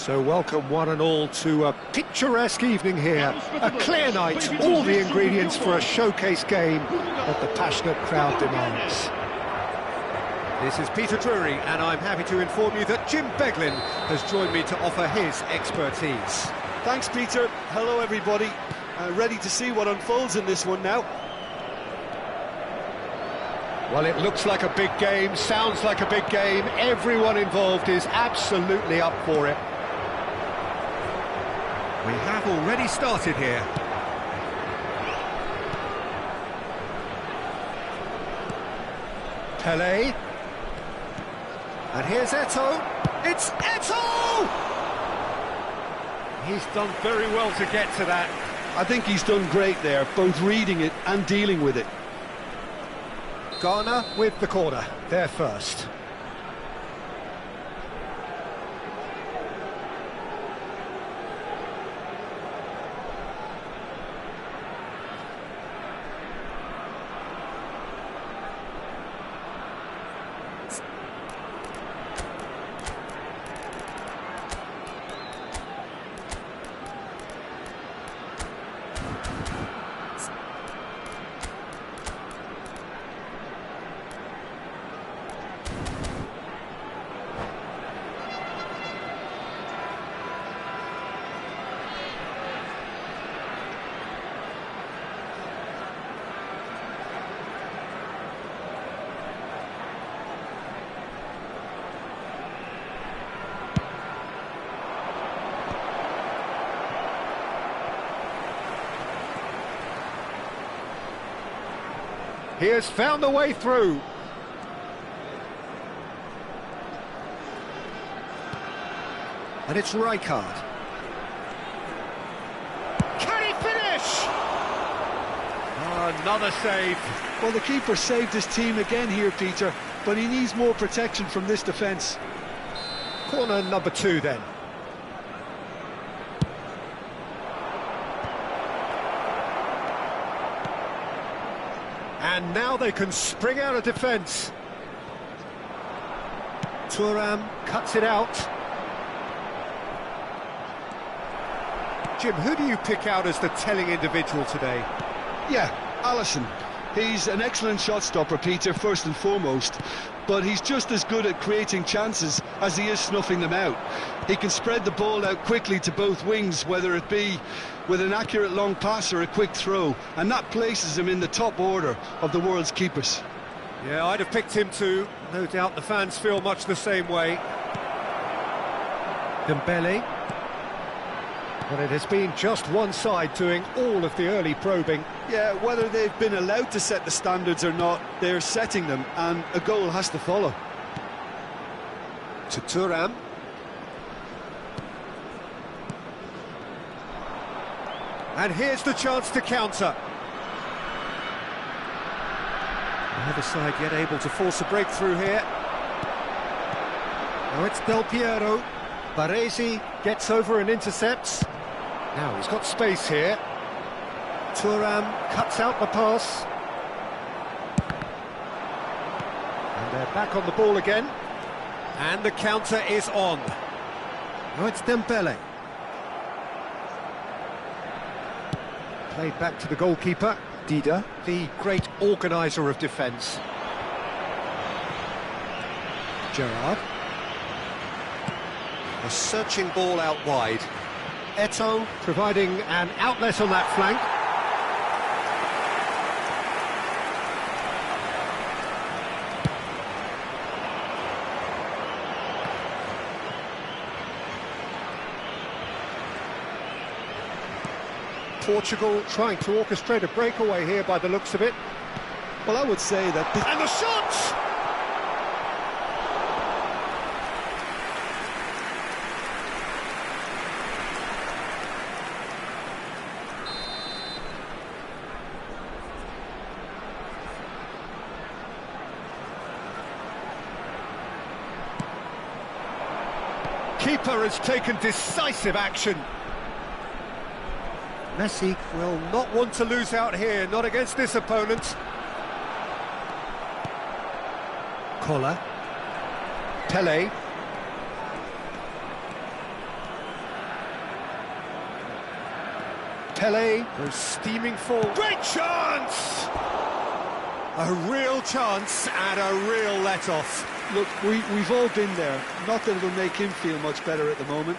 So welcome one and all to a picturesque evening here, a clear night, all the ingredients for a showcase game that the passionate crowd demands. This is Peter Drury, and I'm happy to inform you that Jim Beglin has joined me to offer his expertise. Thanks, Peter. Hello, everybody. Ready to see what unfolds in this one now. Well, it looks like a big game, sounds like a big game. Everyone involved is absolutely up for it. We have already started here. Pele. And here's Eto'o. It's Eto'o! He's done very well to get to that. I think he's done great there, both reading it and dealing with it. Ghana with the corner, they're first. He has found a way through. And it's Rijkaard. Can he finish? Oh, another save. Well, the keeper saved his team again here, Peter, but he needs more protection from this defence. Corner number 2 then. And now they can spring out of defence. Thuram cuts it out. Jim, who do you pick out as the telling individual today? Yeah, Alisson. He's an excellent shot stopper, Peter, first and foremost, but he's just as good at creating chances as he is snuffing them out. He can spread the ball out quickly to both wings, whether it be with an accurate long pass or a quick throw, and that places him in the top order of the world's keepers. Yeah, I'd have picked him too. No doubt the fans feel much the same way. Dembele. But it has been just one side doing all of the early probing. Yeah, whether they've been allowed to set the standards or not, they're setting them, and a goal has to follow. To Thuram. And here's the chance to counter. Neither side yet able to force a breakthrough here. Now it's Del Piero. Baresi gets over and intercepts. Now he's got space here. Thuram cuts out the pass. And they're back on the ball again. And the counter is on. Now it's Dembele. Played back to the goalkeeper, Dida, the great organiser of defence. Gerrard. A searching ball out wide. Eto'o providing an outlet on that flank. Portugal trying to orchestrate a breakaway here by the looks of it. Well, I would say that... And the shot! Keeper has taken decisive action. Messi will not want to lose out here, not against this opponent. Koller. Pele. Pele goes steaming forward. Great chance! A real chance and a real let-off. Look, we've all been there. Not that it'll make him feel much better at the moment.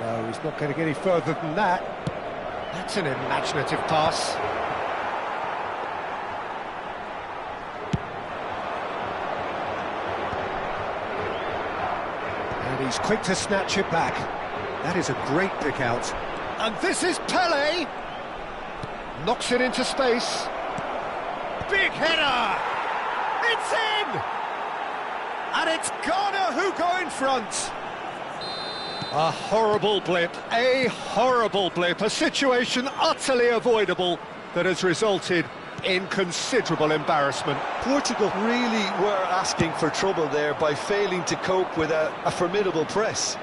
No, he's not going to get any further than that. That's an imaginative pass. And he's quick to snatch it back. That is a great pick out. And this is Pele. Knocks it into space. Big header! It's in! And it's Ghana who go in front. A horrible blip, a situation utterly avoidable that has resulted in considerable embarrassment. Portugal really were asking for trouble there by failing to cope with a formidable press.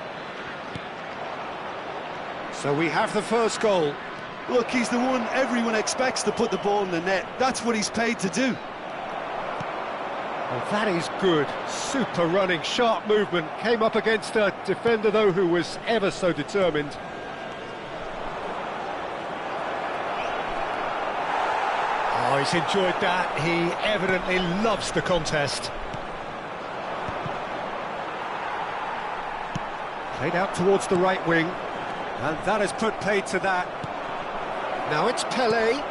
So we have the first goal. Look, he's the one everyone expects to put the ball in the net. That's what he's paid to do. Well, that is good. Super running, sharp movement. Came up against a defender, though, who was ever so determined. Oh, he's enjoyed that. He evidently loves the contest. Played out towards the right wing. And that has put paid to that. Now it's Pele.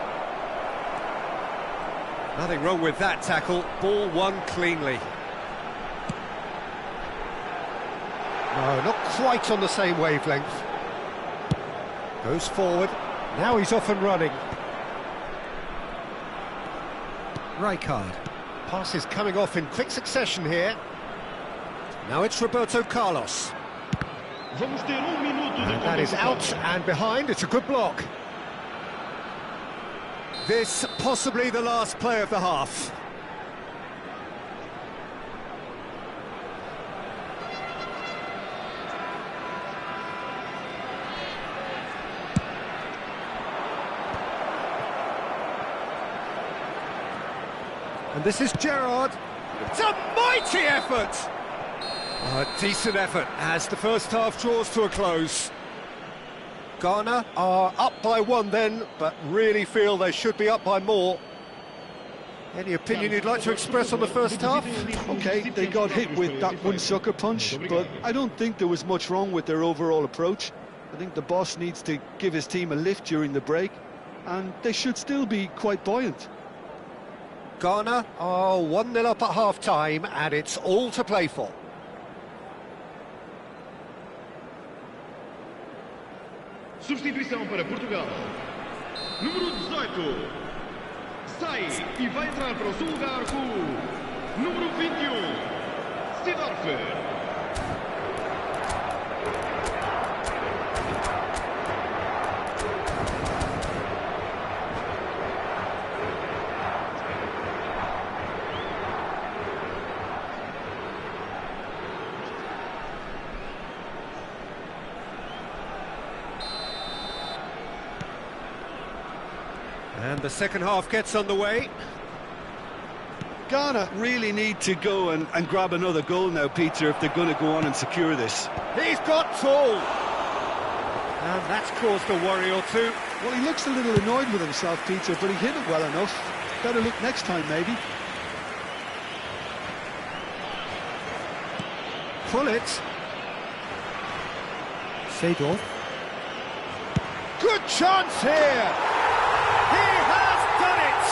Nothing wrong with that tackle. Ball won cleanly. No, not quite on the same wavelength. Goes forward. Now he's off and running. Rijkaard. Pass is coming off in quick succession here. Now it's Roberto Carlos. And that is out and behind. It's a good block. This possibly the last play of the half. And this is Gerrard. It's a mighty effort! A decent effort as the first half draws to a close. Ghana are up by one then, but really feel they should be up by more. Any opinion you'd like to express on the first half? OK, they got hit with that one sucker punch, but I don't think there was much wrong with their overall approach. I think the boss needs to give his team a lift during the break, and they should still be quite buoyant. Ghana are 1-0 up at half-time, and it's all to play for. Substituição para Portugal. Número 18. Sai e vai entrar para o seu lugar o número 21. Seedorf. And the second half gets underway. Ghana really need to go and grab another goal now, Peter, if they're going to go on and secure this. He's got tall. And that's caused a worry or two. Well, he looks a little annoyed with himself, Peter, but he hit it well enough. Better look next time, maybe. Pull it. Seedorf. Good chance here. He has done it!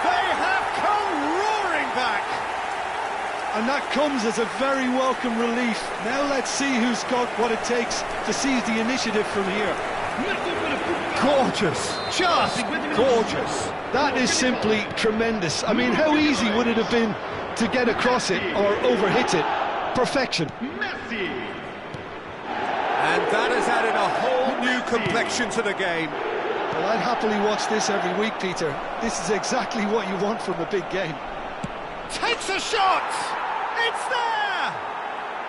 They have come roaring back! And that comes as a very welcome relief. Now let's see who's got what it takes to seize the initiative from here. Gorgeous, just gorgeous. That is simply tremendous. I mean, how easy would it have been to get across it or overhit it? Perfection. And that has added a whole new complexion to the game. Well, I'd happily watch this every week, Peter. This is exactly what you want from a big game. Takes a shot! It's there!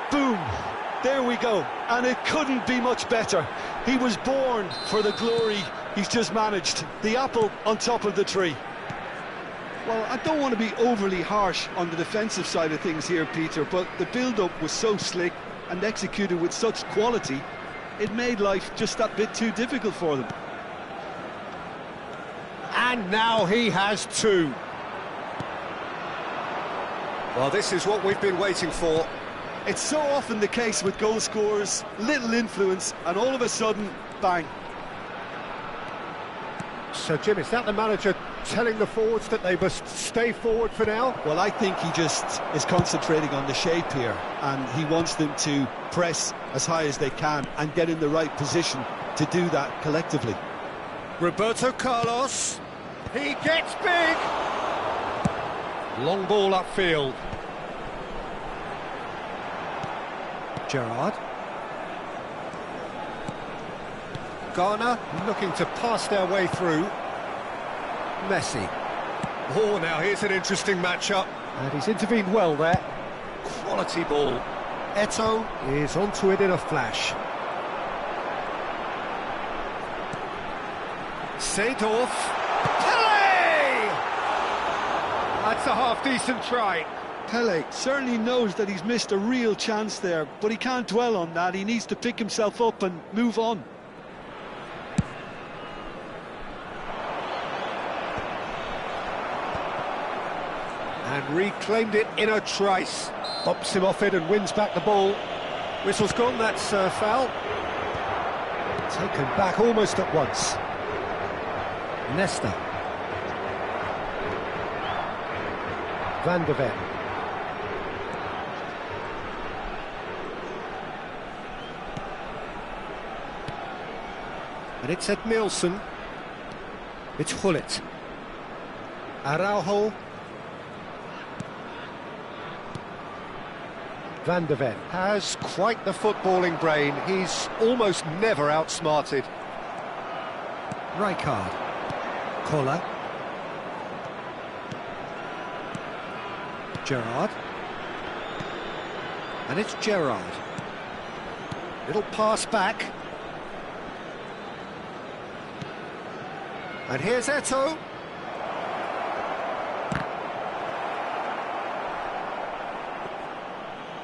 Boom! There we go. And it couldn't be much better. He was born for the glory he's just managed. The apple on top of the tree. Well, I don't want to be overly harsh on the defensive side of things here, Peter, but the build-up was so slick and executed with such quality, it made life just that bit too difficult for them. And now he has two. Well, this is what we've been waiting for. It's so often the case with goal scorers, little influence, and all of a sudden, bang. So, Jim, is that the manager telling the forwards that they must stay forward for now? Well, I think he just is concentrating on the shape here, and he wants them to press as high as they can and get in the right position to do that collectively. Roberto Carlos, he gets big! Long ball upfield. Gerrard. Ghana looking to pass their way through. Messi. Oh, now here's an interesting matchup. And he's intervened well there. Quality ball. Eto'o is onto it in a flash. Seedorf. Pele! That's a half-decent try. Pele certainly knows that he's missed a real chance there, but he can't dwell on that. He needs to pick himself up and move on. And reclaimed it in a trice. Bumps him off it and wins back the ball. Whistle's gone, that's foul. Taken back almost at once. Nesta. Van de Ven. And it's Edmilson. It's Hullet. Araujo. Van de Ven has quite the footballing brain. He's almost never outsmarted. Rijkaard. Koller. Gerrard. And it's Gerrard. Little pass back. And here's Eto'o.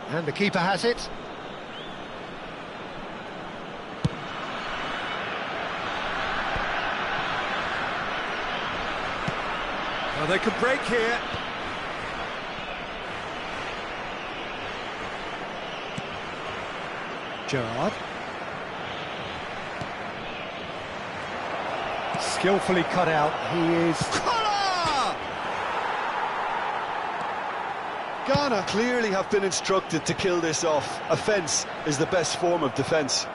And the keeper has it. Well, they could break here. Gerrard. Skillfully cut out. He is... Ghana clearly have been instructed to kill this off. Offence is the best form of defence.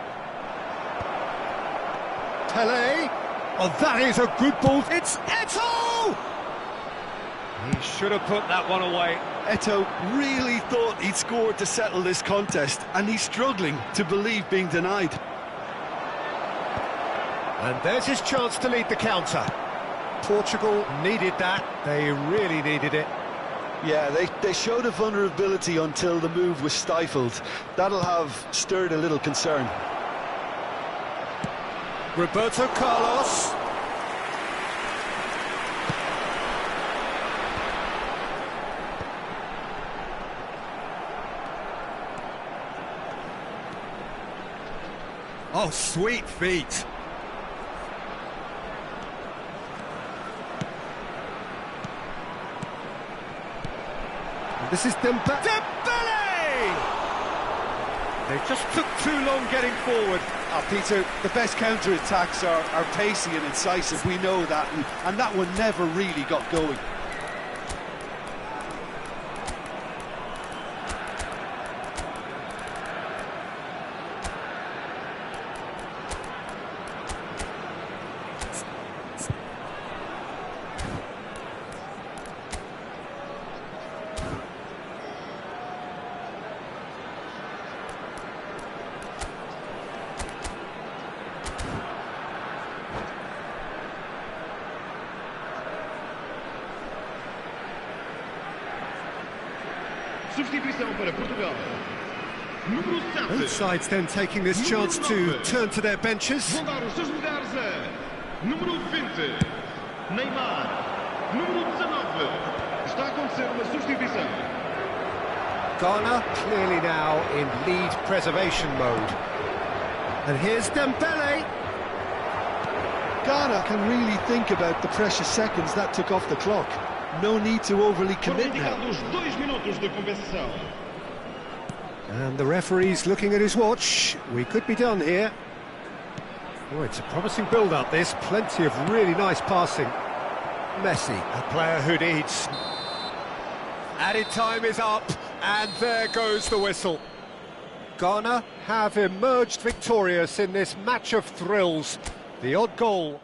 Pele. Oh, that is a good ball. It's Eto'o! He should have put that one away. Eto'o really thought he'd scored to settle this contest, and he's struggling to believe being denied. And there's his chance to lead the counter. Portugal needed that. They really needed it. Yeah, they showed a vulnerability until the move was stifled. That'll have stirred a little concern. Roberto Carlos. Oh, sweet feet. This is Dembele! They just took too long getting forward. Peter, the best counter-attacks are pacey and incisive, we know that, and that one never really got going. Substituição para Portugal. Número 7. Both sides then taking this chance to turn to their benches. Vão dar os seus lugares a número 20, Neymar. Número 19. Está a acontecer uma substituição. Ghana clearly now in lead preservation mode. And here's Dembele. Ghana can really think about the precious seconds that took off the clock. No need to overly Foram commit now. indicados 2 minutos de compensação. And the referee's looking at his watch. We could be done here. Oh, it's a promising build-up, this. Plenty of really nice passing. Messi, a player who needs... Added time is up, and there goes the whistle. Ghana have emerged victorious in this match of thrills. The odd goal...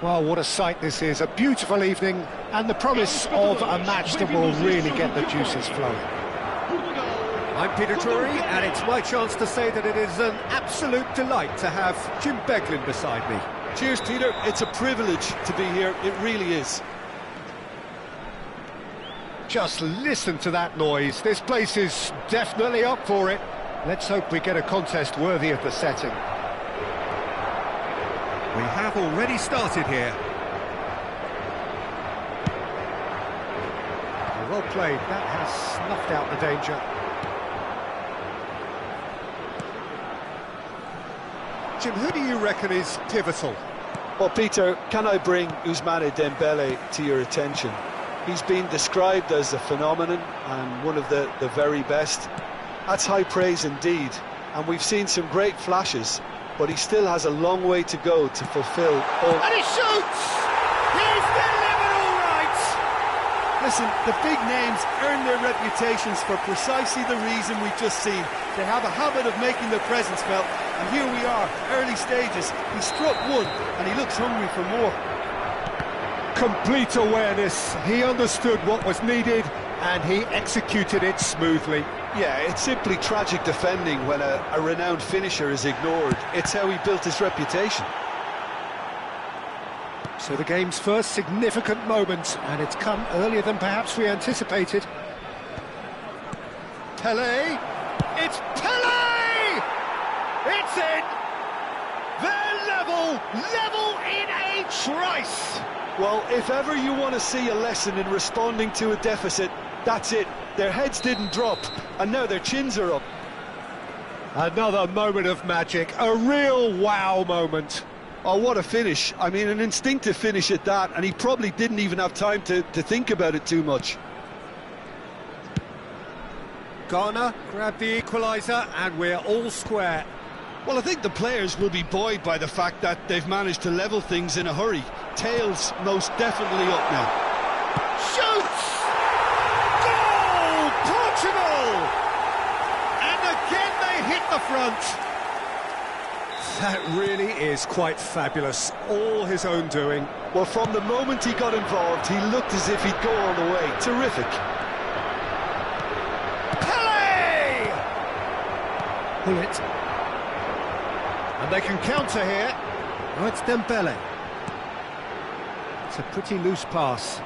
Well, what a sight this is. A beautiful evening and the promise of a match that will really get the juices flowing. I'm Peter Drury, and it's my chance to say that it is an absolute delight to have Jim Beglin beside me. Cheers, Peter. It's a privilege to be here. It really is. Just listen to that noise. This place is definitely up for it. Let's hope we get a contest worthy of the setting. We have already started here. Well played. That has snuffed out the danger. Jim, who do you reckon is pivotal? Well, Peter, can I bring Ousmane Dembele to your attention? He's been described as a phenomenon and one of the very best. That's high praise indeed, and we've seen some great flashes, but he still has a long way to go to fulfill all... And he shoots! He's delivered all right! Listen, the big names earn their reputations for precisely the reason we've just seen. They have a habit of making their presence felt, and here we are, early stages. He struck one, and he looks hungry for more. Complete awareness. He understood what was needed, and he executed it smoothly. Yeah, it's simply tragic defending when a renowned finisher is ignored. It's how he built his reputation. So the game's first significant moment, and it's come earlier than perhaps we anticipated. Pele! It's Pele! It's in! They're level in a trice! Well, if ever you want to see a lesson in responding to a deficit, that's it. Their heads didn't drop, and now their chins are up. Another moment of magic, a real wow moment. Oh, what a finish. I mean, an instinctive finish at that, and he probably didn't even have time to think about it too much. Ghana grabbed the equaliser, and we're all square. Well, I think the players will be buoyed by the fact that they've managed to level things in a hurry. Tails most definitely up now. Shoots! front. That really is quite fabulous, all his own doing. Well, from the moment he got involved, he looked as if he'd go all the way. Terrific. Pele! Pull it. And they can counter here. Oh, it's Dembele. It's a pretty loose pass.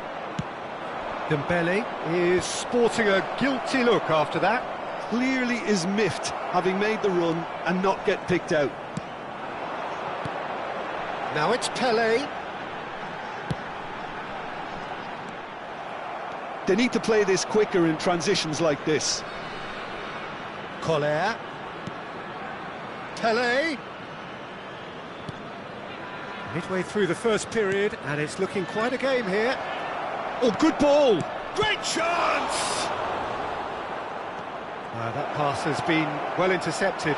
Dembele is sporting a guilty look after that. Clearly is miffed, having made the run and not get picked out. Now it's Pele. They need to play this quicker in transitions like this. Collier. Pele. Midway through the first period, and it's looking quite a game here. Oh, good ball! Great chance! That pass has been well intercepted.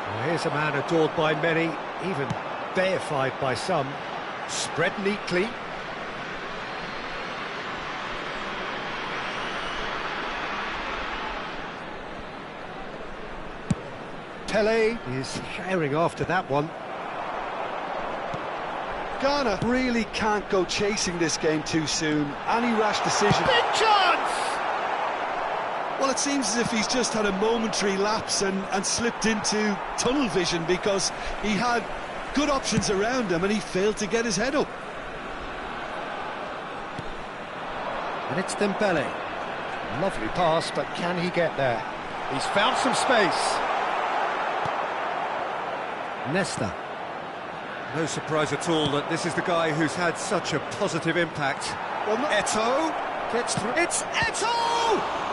Well, here's a man adored by many, even deified by some. Spread neatly. Pele is sharing after that one. Ghana really can't go chasing this game too soon. Any rash decision. Big chance! Well, it seems as if he's just had a momentary lapse and slipped into tunnel vision, because he had good options around him and he failed to get his head up. And it's Dembele. Lovely pass, but can he get there? He's found some space. Nesta. No surprise at all that this is the guy who's had such a positive impact. Well, Eto'o gets through. It's Eto'o!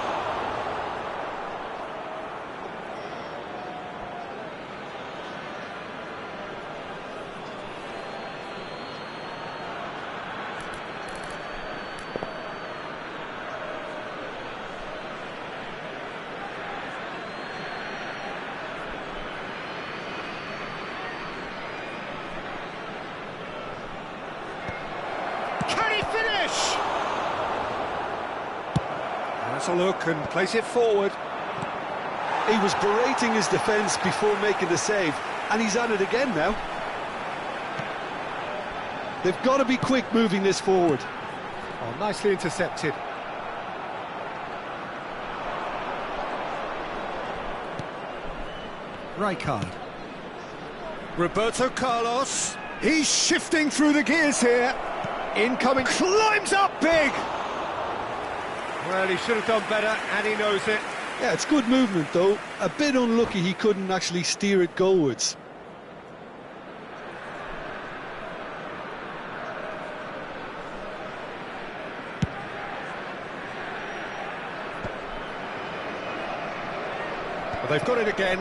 Can he finish? That's a look and place it forward. He was berating his defence before making the save, and he's at it again now. They've got to be quick moving this forward. Oh, nicely intercepted. Rijkaard. Roberto Carlos. He's shifting through the gears here. Incoming, climbs up big! Well, he should have done better, and he knows it. Yeah, it's good movement, though. A bit unlucky he couldn't actually steer it goalwards. Well, they've got it again.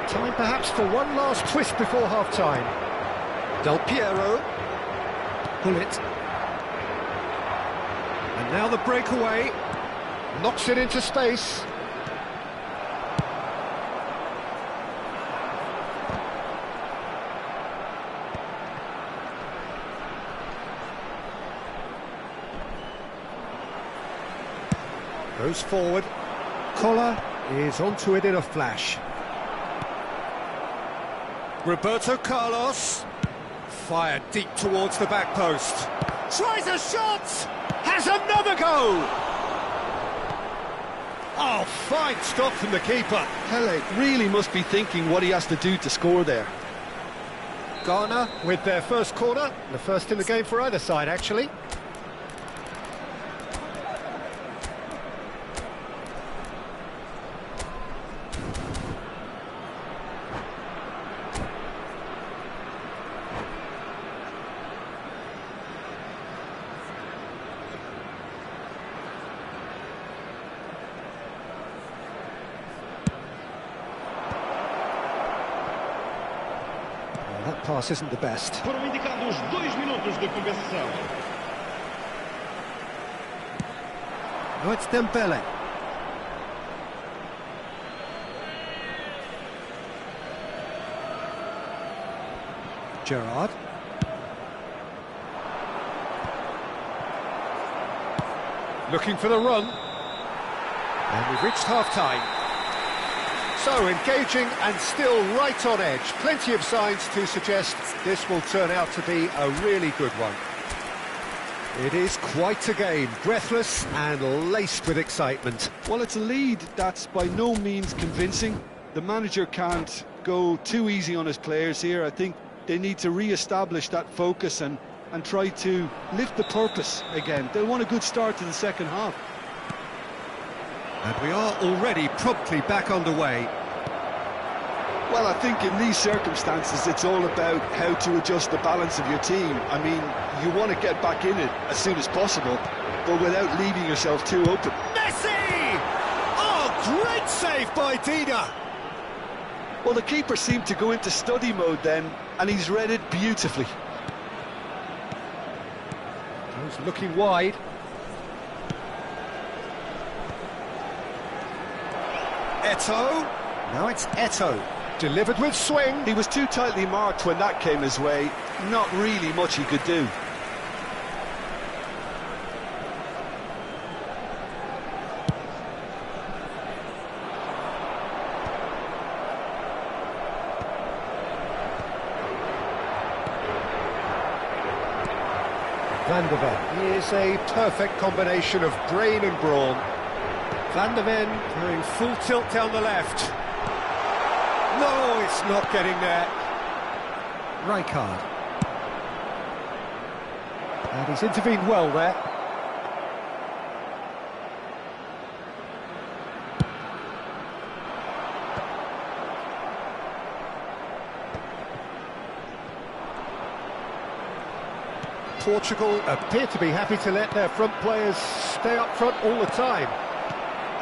Time perhaps for one last twist before half-time. Del Piero. Pull it. And now the breakaway. Knocks it into space. Goes forward. Collar is onto it in a flash. Roberto Carlos. Fired deep towards the back post. Tries a shot! Has another go! Oh, fine stop from the keeper. Pele really must be thinking what he has to do to score there. Ghana with their first corner. The first in the game for either side, actually. That pass isn't the best. Foram indicados 2 minutos de compensação. Oh, it's Dembele. Gerrard. Looking for the run. And we've reached half-time. So, engaging and still right on edge. Plenty of signs to suggest this will turn out to be a really good one. It is quite a game, breathless and laced with excitement. Well, it's a lead that's by no means convincing. The manager can't go too easy on his players here. I think they need to re-establish that focus and try to lift the purpose again. They'll want a good start to the second half. And we are already promptly back underway. Well, I think in these circumstances, it's all about how to adjust the balance of your team. I mean, you want to get back in it as soon as possible, but without leaving yourself too open. Messi! Oh, great save by Dina! Well, the keeper seemed to go into study mode then, and he's read it beautifully. He's looking wide. Eto'o. Now it's Eto'o. Delivered with swing. He was too tightly marked when that came his way. Not really much he could do. Van der Ven is a perfect combination of brain and brawn. Van der Ven going full tilt down the left. No, it's not getting there. Rijkaard. And he's intervened well there. Portugal appear to be happy to let their front players stay up front all the time.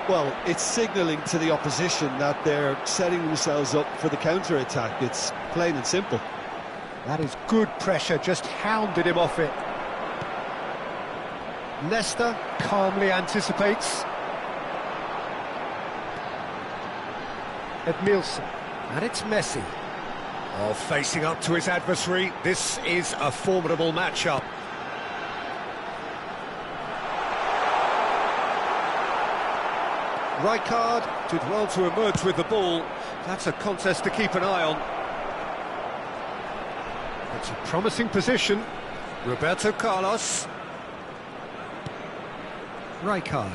Well, it's signalling to the opposition that they're setting themselves up for the counter-attack. It's plain and simple. That is good pressure, just hounded him off it. Leicester calmly anticipates. Edmilson, and it's Messi. Oh, facing up to his adversary, this is a formidable matchup. Rijkaard did well to emerge with the ball. That's a contest to keep an eye on. It's a promising position. Roberto Carlos. Rijkaard.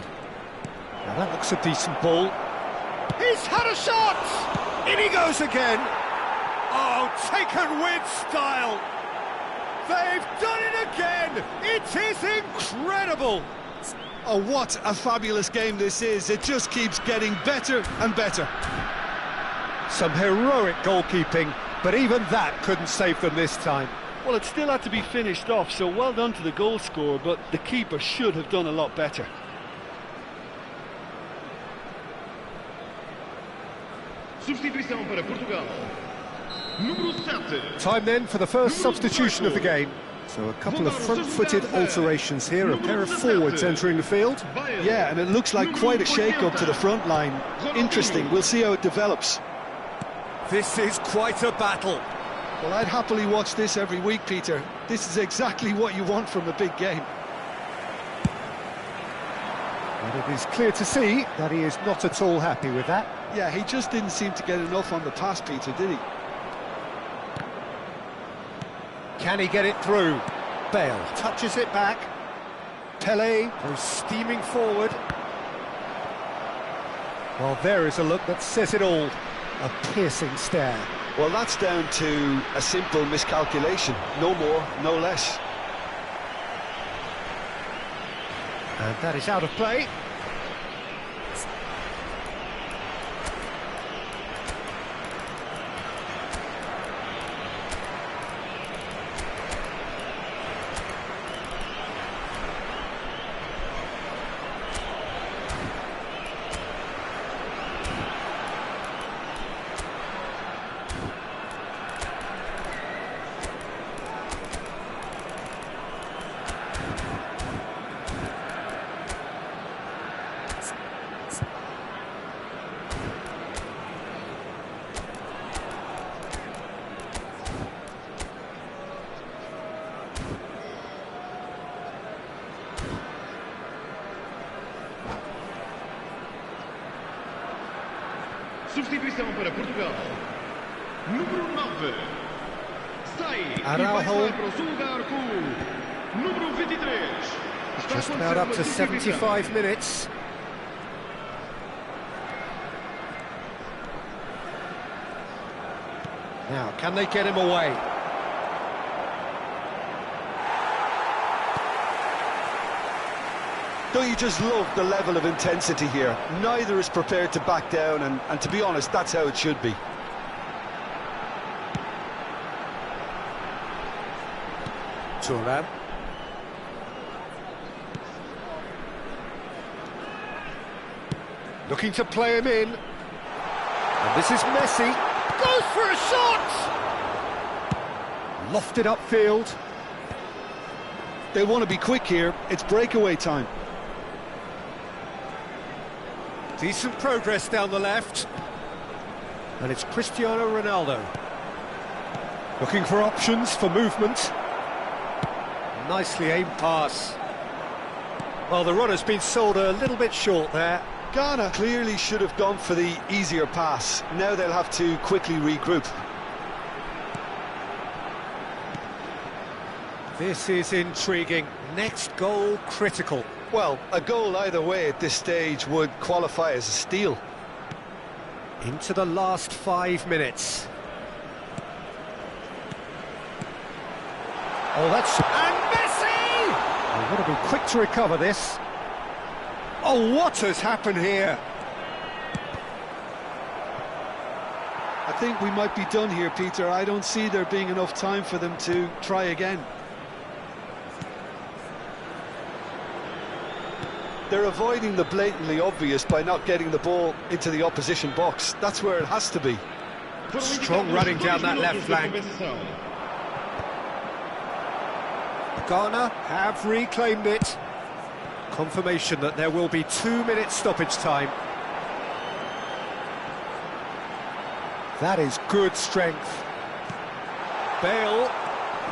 Now that looks a decent ball. He's had a shot! In he goes again. Oh, taken with style. They've done it again. It is incredible. Oh, what a fabulous game this is. It just keeps getting better and better. Some heroic goalkeeping, but even that couldn't save them this time. Well, it still had to be finished off, so well done to the goal scorer, but the keeper should have done a lot better. Substituição para Portugal. Número 7. Time then for the first substitution of the game. So a couple of front-footed alterations here, a pair of forwards entering the field. Yeah, and it looks like quite a shake-up to the front line. Interesting, we'll see how it develops. This is quite a battle. Well, I'd happily watch this every week, Peter. This is exactly what you want from a big game. And it is clear to see that he is not at all happy with that. Yeah, he just didn't seem to get enough on the pass, Peter, did he? Can he get it through? Bale touches it back. Pelé goes steaming forward. Well, there is a look that says it all. A piercing stare. Well, that's down to a simple miscalculation. No more, no less. And that is out of play. Substituição para Portugal. Número 9. Sai e vai Araujo. para o seu lugar com o número 23. Está Just a about acontecer up uma to substituição. 75 minutes. Now, can they get him away? Don't you just love the level of intensity here? Neither is prepared to back down, and to be honest, that's how it should be. Thuram. Looking to play him in. And this is Messi. Goes for a shot! Lofted upfield. They want to be quick here. It's breakaway time. Decent progress down the left. And it's Cristiano Ronaldo. Looking for options for movement. Nicely aimed pass. Well, the runner's been sold a little bit short there. Ghana clearly should have gone for the easier pass. Now they'll have to quickly regroup. This is intriguing. Next goal critical. Well, a goal either way at this stage would qualify as a steal. Into the last 5 minutes. Oh, that's... And Messi! They've got to be quick to recover this. Oh, what has happened here? I think we might be done here, Peter. I don't see there being enough time for them to try again. They're avoiding the blatantly obvious by not getting the ball into the opposition box. That's where it has to be. Strong running down that left flank. Ghana have reclaimed it. Confirmation that there will be 2 minutes stoppage time. That is good strength. Bale,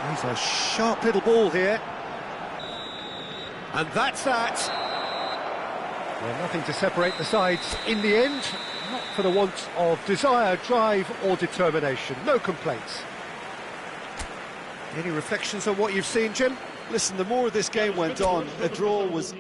he's a sharp little ball here. And that's that. Well, nothing to separate the sides in the end, not for the want of desire, drive or determination. No complaints. Any reflections on what you've seen, Jim? Listen, the more this game went on, a draw was...